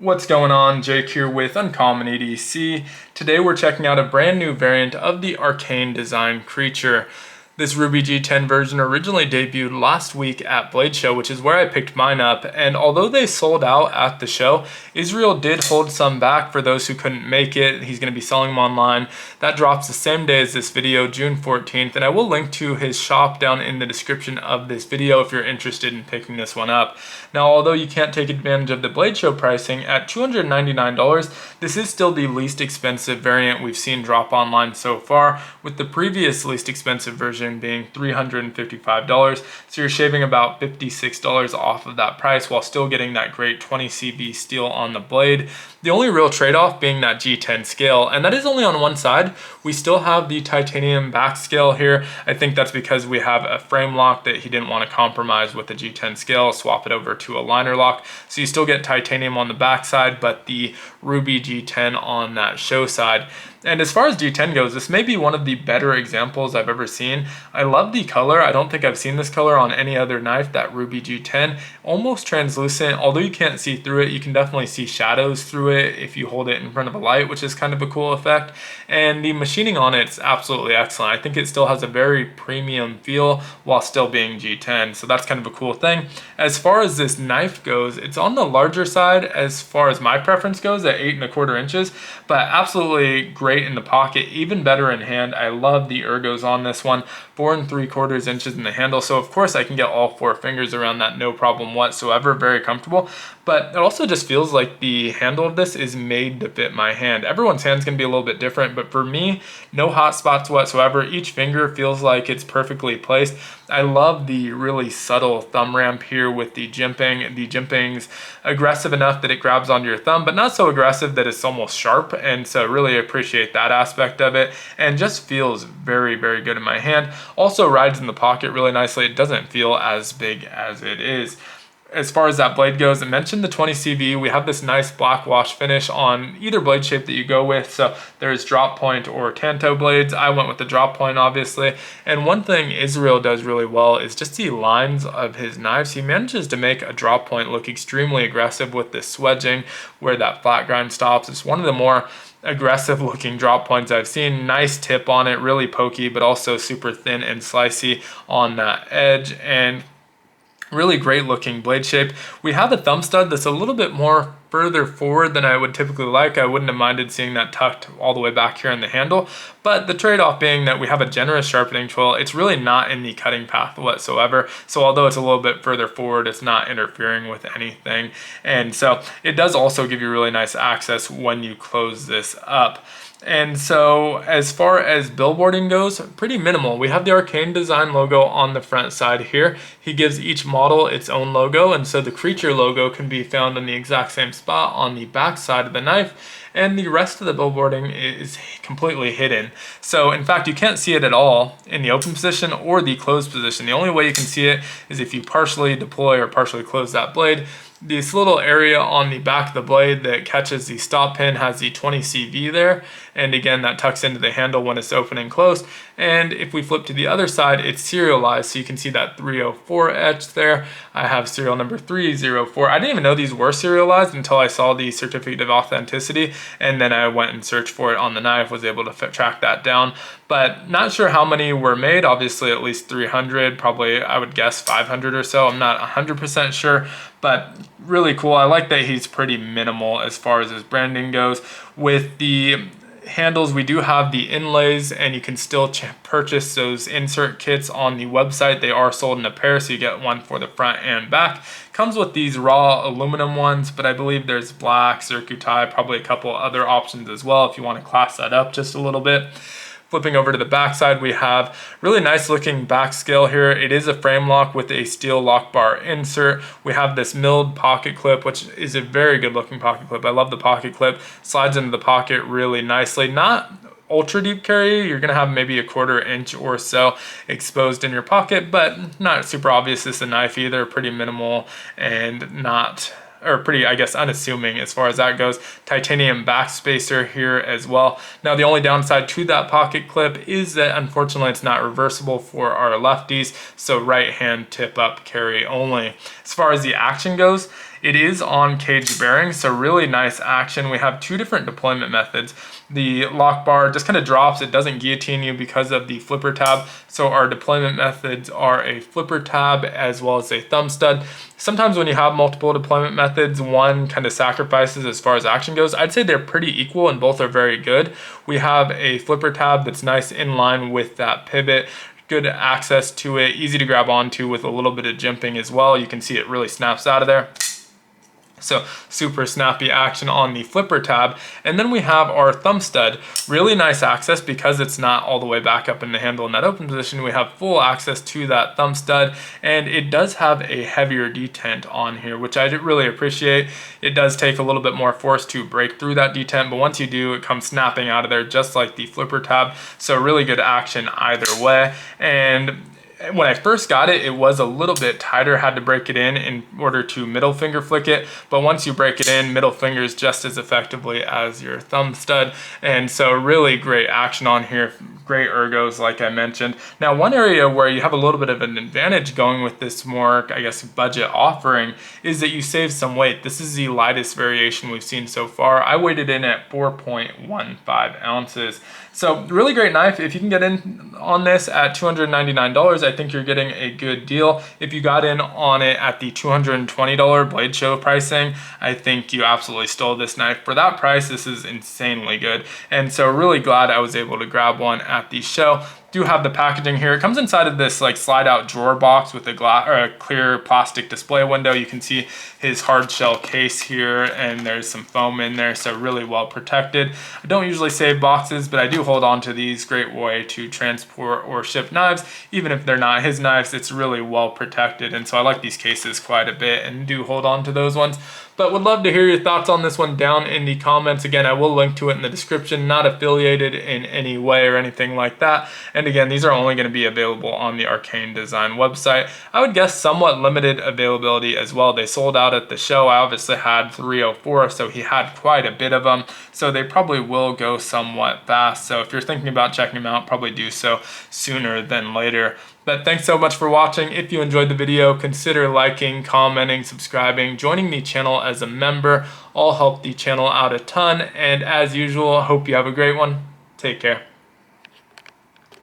What's going on? Jake here with Uncommon EDC. Today we're checking out a brand new variant of the Arcane design creature. This Ruby G10 version originally debuted last week at Blade Show, which is where I picked mine up, and although they sold out at the show, Israel did hold some back for those who couldn't make it. He's going to be selling them online. That drops the same day as this video, June 14th, and I will link to his shop down in the description of this video if you're interested in picking this one up. Now, although you can't take advantage of the Blade Show pricing at $299, this is still the least expensive variant we've seen drop online so far, with the previous least expensive version being $355, so you're shaving about $56 off of that price while still getting that great 20 CV steel on the blade. The only real trade-off being that G10 scale, and that is only on one side. We still have the titanium back scale here. I think that's because we have a frame lock that he didn't want to compromise with the G10 scale, swap it over to a liner lock. So you still get titanium on the back side, but the Ruby G10 on that show side. And as far as G10 goes, this may be one of the better examples I've ever seen. I love the color. I don't think I've seen this color on any other knife, that Ruby G10. Almost translucent. Although you can't see through it, you can definitely see shadows through it if you hold it in front of a light, which is kind of a cool effect. And the machining on it is absolutely excellent. I think it still has a very premium feel while still being G10. So that's kind of a cool thing. As far as this knife goes, it's on the larger side as far as my preference goes at 8¼ inches, but absolutely great in the pocket, even better in hand. I love the ergos on this one, 4¾ inches in the handle. So of course I can get all 4 fingers around that, no problem whatsoever, very comfortable. But it also just feels like the handle of this is made to fit my hand. Everyone's hand's gonna be a little bit different, but for me, no hot spots whatsoever. Each finger feels like it's perfectly placed. I love the really subtle thumb ramp here with the jimping. The jimping's aggressive enough that it grabs onto your thumb, but not so aggressive that it's almost sharp. And so really appreciate that aspect of it, and just feels very, very good in my hand. Also rides in the pocket really nicely. It doesn't feel as big as it is. As far as that blade goes, I mentioned the 20 CV. We have this nice black wash finish on either blade shape that you go with. So there's drop point or tanto blades. I went with the drop point, obviously. And one thing Israel does really well is just the lines of his knives. He manages to make a drop point look extremely aggressive with this swedging where that flat grind stops. It's one of the more aggressive looking drop points I've seen. Nice tip on it, really pokey, but also super thin and slicey on that edge, and really great looking blade shape. We have a thumb stud that's a little bit more further forward than I would typically like. I wouldn't have minded seeing that tucked all the way back here in the handle, but the trade-off being that we have a generous sharpening tool. It's really not in the cutting path whatsoever. So although it's a little bit further forward, it's not interfering with anything. And so it does also give you really nice access when you close this up. And so as far as billboarding goes, pretty minimal. We have the Arcane design logo on the front side here. He gives each model its own logo, and so the creature logo can be found in the exact same spot on the back side of the knife, and the rest of the billboarding is completely hidden. So in fact, you can't see it at all in the open position or the closed position. The only way you can see it is if you partially deploy or partially close that blade. This little area on the back of the blade that catches the stop pin has the 20 CV there, and again that tucks into the handle when it's open and closed. And if we flip to the other side, it's serialized, so you can see that 304 etched there. I have serial number 304. I didn't even know these were serialized until I saw the certificate of authenticity, and then I went and searched for it on the knife, was able to track that down. But not sure how many were made. Obviously at least 300, probably I would guess 500 or so. I'm not 100% sure, but really cool. I like that he's pretty minimal as far as his branding goes. With the handles, we do have the inlays, and you can still purchase those insert kits on the website. They are sold in a pair, so you get one for the front and back. Comes with these raw aluminum ones, but I believe there's black, zircuti, probably a couple other options as well if you want to class that up just a little bit. Flipping over to the back side, we have really nice looking back scale here. It is a frame lock with a steel lock bar insert. We have this milled pocket clip, which is a very good looking pocket clip. I love the pocket clip. Slides into the pocket really nicely. Not ultra deep carry. You're gonna have maybe 1/4 inch or so exposed in your pocket, but not super obvious as a knife either. Pretty minimal and not, or pretty, I guess, unassuming as far as that goes. Titanium back spacer here as well. Now, the only downside to that pocket clip is that unfortunately it's not reversible for our lefties, so right hand tip up carry only. As far as the action goes, It is on cage bearing, so really nice action. We have two different deployment methods. The lock bar just kind of drops. It doesn't guillotine you because of the flipper tab. So our deployment methods are a flipper tab as well as a thumb stud. Sometimes when you have multiple deployment methods, one kind of sacrifices as far as action goes. I'd say they're pretty equal and both are very good. We have a flipper tab that's nice in line with that pivot. Good access to it, easy to grab onto with a little bit of jimping as well. You can see it really snaps out of there. So super snappy action on the flipper tab. And then we have our thumb stud. Really nice access because it's not all the way back up in the handle in that open position. We have full access to that thumb stud, and it does have a heavier detent on here, which I really appreciate. It does take a little bit more force to break through that detent, but once you do, it comes snapping out of there just like the flipper tab. So really good action either way. And when I first got it, it was a little bit tighter, had to break it in order to middle finger flick it. But once you break it in, middle finger is just as effectively as your thumb stud. And so really great action on here. Great ergos, like I mentioned. Now, one area where you have a little bit of an advantage going with this more, I guess, budget offering is that you save some weight. This is the lightest variation we've seen so far. I weighed it in at 4.15 ounces. So really great knife. If you can get in on this at $299, I think you're getting a good deal. If you got in on it at the $220 Blade Show pricing, I think you absolutely stole this knife. For that price, this is insanely good. And so really glad I was able to grab one at the show. Do have the packaging here. It comes inside of this like slide out drawer box with a glass or a clear plastic display window. You can see his hard shell case here, and there's some foam in there, so really well protected. I don't usually save boxes, but I do hold on to these. Great way to transport or ship knives. Even if they're not his knives, it's really well protected, and so I like these cases quite a bit and do hold on to those ones. But would love to hear your thoughts on this one down in the comments. Again, I will link to it in the description, not affiliated in any way or anything like that. And again, these are only going to be available on the Arcane Design website. I would guess somewhat limited availability as well. They sold out at the show. I obviously had 304, so he had quite a bit of them. So they probably will go somewhat fast. So if you're thinking about checking them out, probably do so sooner than later. But thanks so much for watching. If you enjoyed the video, consider liking, commenting, subscribing, joining the channel as a member. All help the channel out a ton. And as usual, I hope you have a great one. Take care.